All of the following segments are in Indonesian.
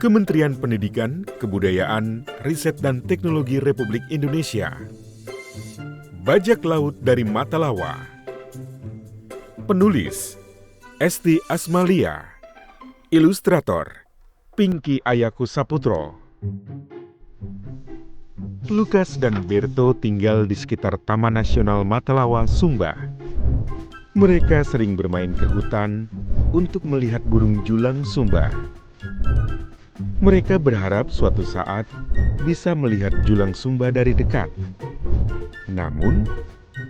Kementerian Pendidikan, Kebudayaan, Riset dan Teknologi Republik Indonesia. Bajak Laut dari Matalawa. Penulis Esti Asmalia. Ilustrator Pinky Ayaku Saputro. Lukas dan Berto tinggal di sekitar Taman Nasional Matalawa, Sumba. Mereka sering bermain ke hutan untuk melihat burung julang Sumba. Mereka berharap suatu saat bisa melihat julang Sumba dari dekat. Namun,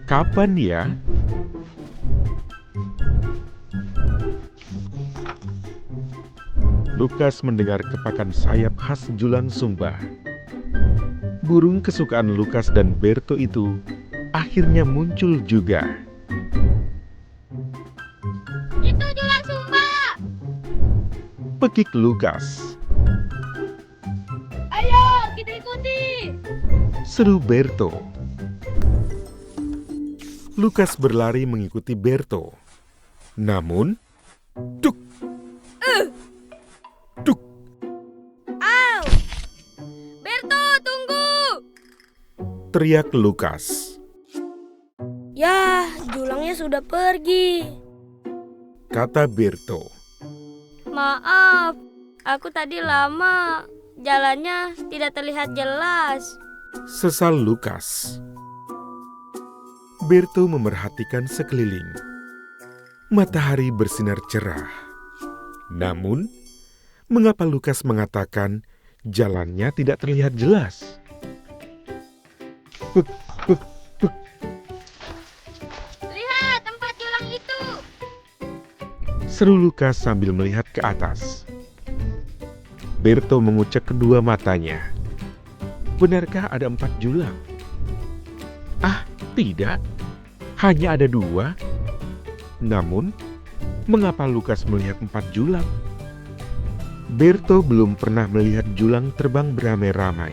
kapan ya? Lukas mendengar kepakan sayap khas julang Sumba. Burung kesukaan Lukas dan Berto itu akhirnya muncul juga. Itu julang Sumba! Pekik Lukas. Ayo, kita ikuti! Seru Berto. Lukas berlari mengikuti Berto. Namun, duk! Duk! Au! Berto, tunggu! Teriak Lukas. Yah, julangnya sudah pergi. Kata Berto. Maaf, aku tadi lama. Jalannya tidak terlihat jelas. Sesal Lukas. Berto memerhatikan sekeliling. Matahari bersinar cerah. Namun, mengapa Lukas mengatakan jalannya tidak terlihat jelas? Lihat tempat julang itu. Seru Lukas sambil melihat ke atas. Berto mengucek kedua matanya. Benarkah ada 4 julang? Ah, tidak. Hanya ada 2. Namun, mengapa Lukas melihat 4 julang? Berto belum pernah melihat julang terbang beramai-ramai.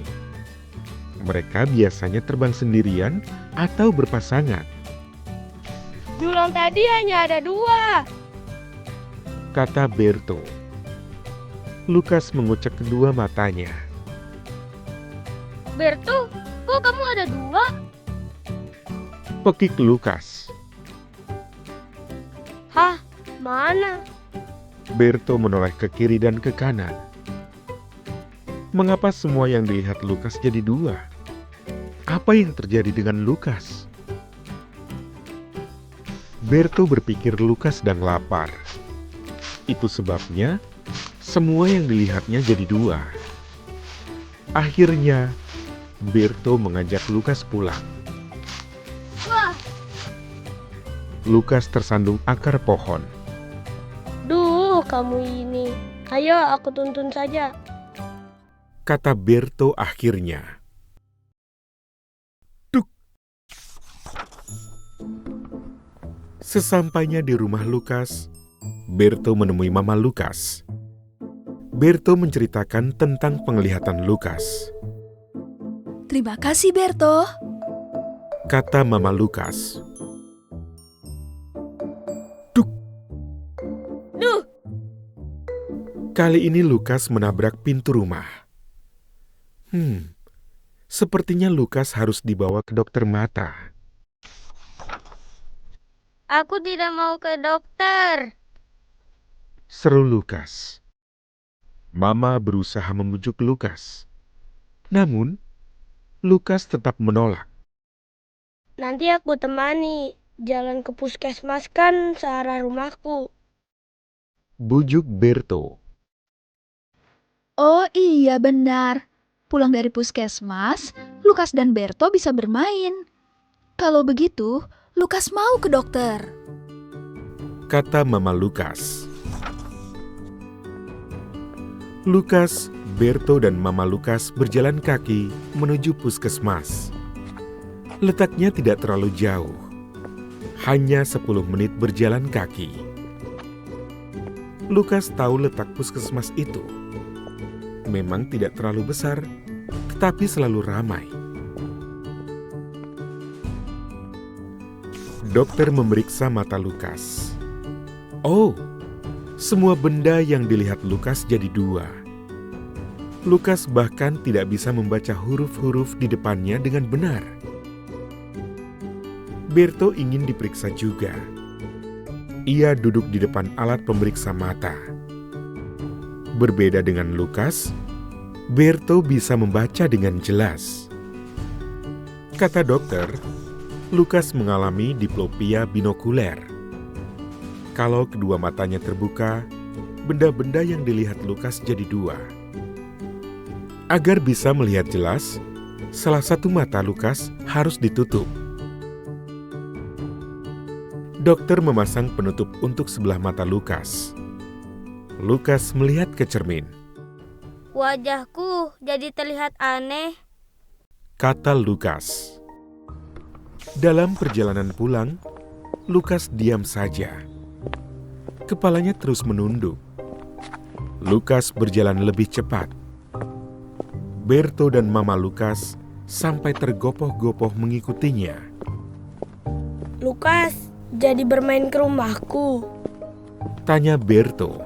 Mereka biasanya terbang sendirian atau berpasangan. Julang tadi hanya ada 2. Kata Berto. Lukas mengucek kedua matanya. Berto, kok kamu ada 2? Pekik Lukas. Hah, mana? Berto menoleh ke kiri dan ke kanan. Mengapa semua yang dilihat Lukas jadi 2? Apa yang terjadi dengan Lukas? Berto berpikir Lukas sedang lapar. Itu sebabnya semua yang dilihatnya jadi 2. Akhirnya, Berto mengajak Lukas pulang. Wah, Lukas tersandung akar pohon. duh, kamu ini. Ayo, aku tuntun saja. Kata Berto akhirnya. Duk! Sesampainya di rumah Lukas, Berto menemui Mama Lukas. Berto menceritakan tentang penglihatan Lukas. Terima kasih, Berto. Kata Mama Lukas. Duk! Duh, Kali ini Lukas menabrak pintu rumah. Sepertinya Lukas harus dibawa ke dokter mata. aku tidak mau ke dokter. Seru Lukas. Mama berusaha membujuk Lukas. Namun, Lukas tetap menolak. Nanti aku temani. Jalan ke puskesmas kan searah rumahku. Bujuk Berto. Oh iya benar. Pulang dari puskesmas, Lukas dan Berto bisa bermain. Kalau begitu, Lukas mau ke dokter. Kata Mama Lukas. Lukas, Berto dan Mama Lukas berjalan kaki menuju puskesmas. Letaknya tidak terlalu jauh. Hanya 10 menit berjalan kaki. Lukas tahu letak puskesmas itu. Memang tidak terlalu besar, tetapi selalu ramai. Dokter memeriksa mata Lukas. Oh, semua benda yang dilihat Lukas jadi 2. Lukas bahkan tidak bisa membaca huruf-huruf di depannya dengan benar. Berto ingin diperiksa juga. Ia duduk di depan alat pemeriksa mata. Berbeda dengan Lukas, Berto bisa membaca dengan jelas. Kata dokter, Lukas mengalami diplopia binokuler. Kalau kedua matanya terbuka, benda-benda yang dilihat Lukas jadi dua. Agar bisa melihat jelas, salah satu mata Lukas harus ditutup. Dokter memasang penutup untuk sebelah mata Lukas. Lukas melihat ke cermin. Wajahku jadi terlihat aneh. Kata Lukas. Dalam perjalanan pulang, Lukas diam saja. Kepalanya terus menunduk. Lukas berjalan lebih cepat. Berto dan Mama Lukas sampai tergopoh-gopoh mengikutinya. Lukas jadi bermain ke rumahku. Tanya Berto.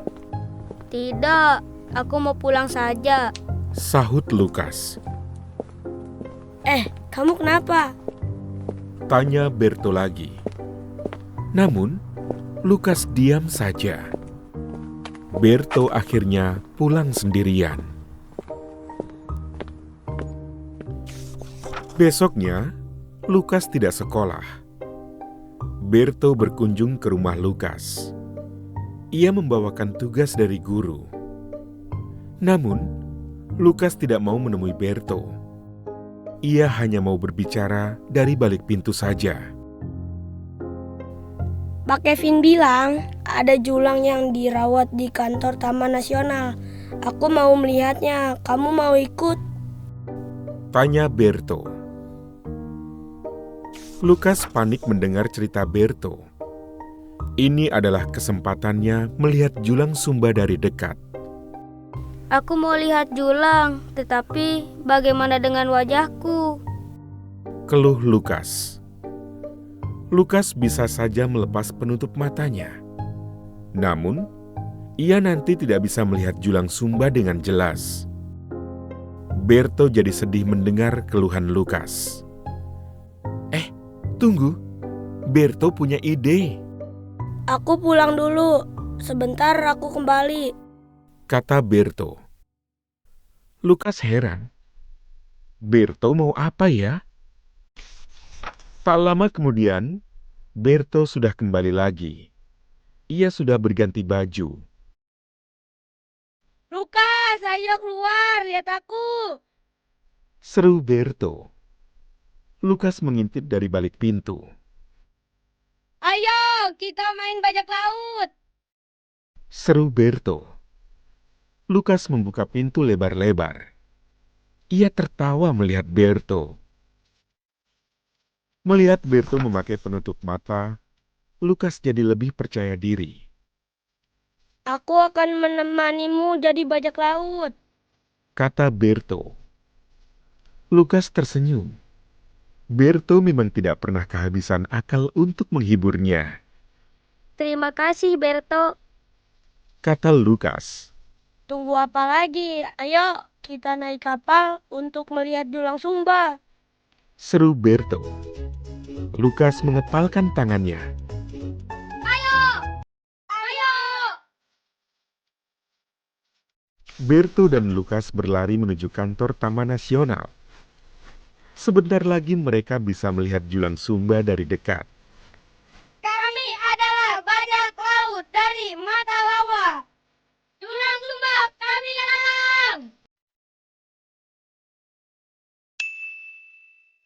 Tidak, aku mau pulang saja. Sahut Lukas. Kamu kenapa? Tanya Berto lagi. Namun, Lukas diam saja. Berto akhirnya pulang sendirian. Besoknya, Lukas tidak sekolah. Berto berkunjung ke rumah Lukas. Ia membawakan tugas dari guru. Namun, Lukas tidak mau menemui Berto. Ia hanya mau berbicara dari balik pintu saja. Pak Kevin bilang ada julang yang dirawat di kantor Taman Nasional. Aku mau melihatnya. Kamu mau ikut? Tanya Berto. Lukas panik mendengar cerita Berto. Ini adalah kesempatannya melihat julang Sumba dari dekat. Aku mau lihat julang, tetapi bagaimana dengan wajahku? Keluh Lukas. Lukas bisa saja melepas penutup matanya. Namun, ia nanti tidak bisa melihat julang Sumba dengan jelas. Berto jadi sedih mendengar keluhan Lukas. Tunggu, Berto punya ide. Aku pulang dulu. Sebentar aku kembali. Kata Berto. Lukas heran. Berto mau apa ya? Tak lama kemudian, Berto sudah kembali lagi. Ia sudah berganti baju. Lukas, ayo keluar, lihat aku. Seru Berto. Lukas mengintip dari balik pintu. Ayo, kita main bajak laut. Seru Berto. Lukas membuka pintu lebar-lebar. Ia tertawa melihat Berto. Melihat Berto memakai penutup mata, Lukas jadi lebih percaya diri. Aku akan menemanimu jadi bajak laut. Kata Berto. Lukas tersenyum. Berto memang tidak pernah kehabisan akal untuk menghiburnya. Terima kasih, Berto. Kata Lukas. Tunggu apa lagi? Ayo, kita naik kapal untuk melihat julang Sumba. Seru Berto. Lukas mengepalkan tangannya. Ayo! Berto dan Lukas berlari menuju kantor Taman Nasional. Sebentar lagi mereka bisa melihat julang Sumba dari dekat.